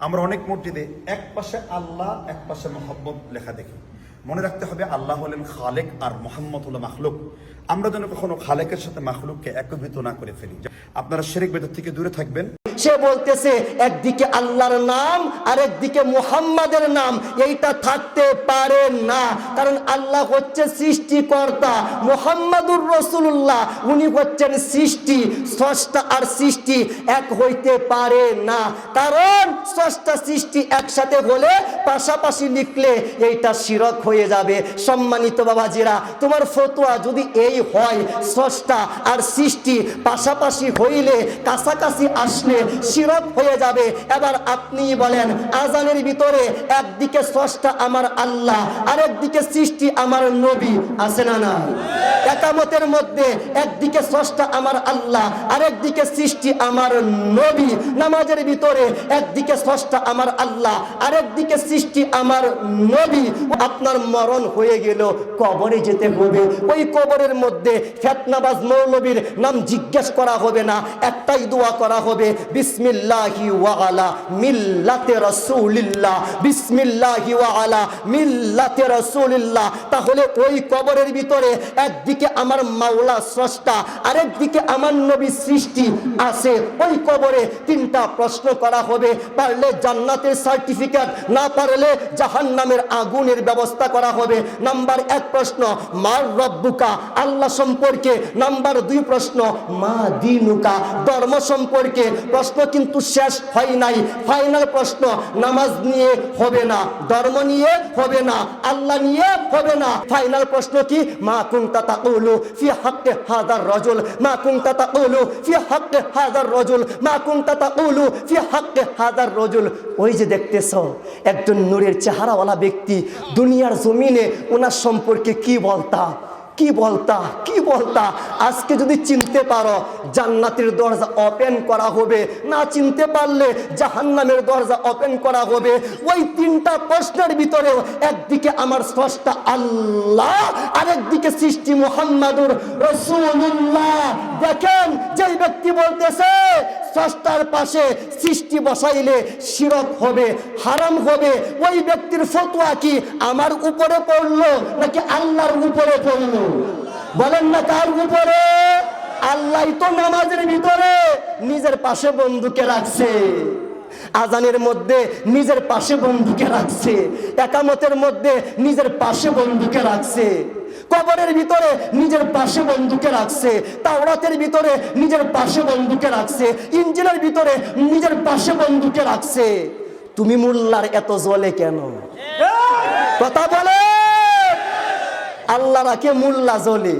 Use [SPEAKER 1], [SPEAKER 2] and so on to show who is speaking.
[SPEAKER 1] আমরা অনেক মসজিদে এক পাশে আল্লাহ এক পাশে মোহাম্মদ লেখা দেখি। মনে রাখতে হবে আল্লাহ হলেন খালেক আর মোহাম্মদ হলো মাখলুক। আমরা যেন কখনো খালেকের সাথে মাখলুককে একীভূত না করে ফেলি। আপনারা শিরক বিদআত থেকে দূরে থাকবেন।
[SPEAKER 2] সে বলতেছে একদিকে আল্লাহর নাম আর একদিকে মুহাম্মাদের নাম, এইটা থাকতে পারে না। কারণ আল্লাহ হচ্ছে সৃষ্টিকর্তা, মুহাম্মাদুর রাসূলুল্লাহ উনি হচ্ছেন সৃষ্টি। স্রষ্টা আর সৃষ্টি এক হইতে পারে না, কারণ স্রষ্টা সৃষ্টি একসাথে হলে পাশাপাশি লিখলে এইটা শিরক হয়ে যাবে। সম্মানিত বাবাজিরা, তোমার ফতোয়া যদি এই হয় স্রষ্টা আর সৃষ্টি পাশাপাশি হইলে কাছাকাছি আসলে শিরক হয়ে যাবে। এবার আপনি বলেন, আজানের ভিতরে একদিকে স্রষ্টা আমার আল্লাহ আর একদিকে সৃষ্টি আমার নবী, আছে না না? একামতের মধ্যে একদিকে স্রষ্টা আমার আল্লাহ আর একদিকে সৃষ্টি আমার নবী। নামাজের ভিতরে একদিকে স্রষ্টা আমার আল্লাহ আর একদিকে সৃষ্টি আমার নবী। আপনার মরণ হয়ে গেল, কবরে যেতে হবে। ওই কবরের মধ্যে ফিতনাবাজ মৌলবীর নাম জিজ্ঞেস করা হবে না, একটাই দোয়া করা হবে, বিসমিল্লাহি ওয়া আলা মিল্লাতে রাসূলিল্লাহ, বিসমিল্লাহি ওয়া আলা মিল্লাতে রাসূলিল্লাহ। তাহলে ওই কবরের ভিতরে একদিকে আমার মাওলা স্রষ্টা আর একদিকে আমার নবী সৃষ্টি আছে। ওই কবরে তিনটা প্রশ্ন করা হবে, পারলে জান্নাতের সার্টিফিকেট, না পারলে জাহান্নামের আগুনের ব্যবস্থা করা হবে। নাম্বার 1 প্রশ্ন মার রব্বুকা, আল্লাহ সম্পর্কে। নাম্বার 2 প্রশ্ন মা দীনুকা, ধর্ম সম্পর্কে। প্রশ্ন কিন্তু শেষ হয় নাই, ফাইনাল প্রশ্ন নামাজ নিয়ে হবে না, ধর্ম নিয়ে হবে না, আল্লাহ নিয়ে হবে না। ফাইনাল প্রশ্ন কি? মা কুনতা তাকুলু ফি হাক্কি হাযার রাজুল, মা কুনতা তাকুলু ফি হাক্কি হাযার রাজুল, মা কুনতা তাকুলু ফি হাক্কি হাযার রাজুল। ওই যে দেখতেছো একজন নূরের চেহারাওয়ালা ব্যক্তি, দুনিয়ার জমিনে ওনার সম্পর্কে কি বলতা, কি বলতা, কি বলতা? আজকে যদি চিনতে পারো জান্নাতের দরজা ওপেন করা হবে, না চিনতে পারলে জাহান্নামের দরজা ওপেন করা হবে। ওই তিনটা প্রশ্নের ভিতরেও একদিকে আমার স্রষ্টা আল্লাহ আর একদিকে সৃষ্টি মুহাম্মাদুর রাসূলুল্লাহ। দেখেন, যেই ব্যক্তি বলতেছে স্রষ্টার পাশে সৃষ্টি বসাইলে শিরক হবে, হারাম হবে, ওই ব্যক্তির ফতোয়া কি আমার উপরে পড়লো নাকি আল্লাহর উপরে পড়লো? বলেন না কার উপরে? আল্লাহ তো নামাজের ভিতরে নিজের পাশে বন্ধুকে রাখছে, আজানের মধ্যে নিজের পাশে বন্ধুকে রাখছে, একামতের মধ্যে নিজের পাশে বন্ধুকে রাখছে, কবরের ভিতরে নিজের পাশে বন্ধুকে রাখছে, তাওরাতের ভিতরে নিজের পাশে বন্ধুকে রাখছে, ইনজিলের ভিতরে নিজের পাশে বন্ধুকে রাখছে। তুমি মোল্লার এত জ্বলে কেন? কথা বলে। আল্লাহ রাখে, মোল্লা জ্বলে।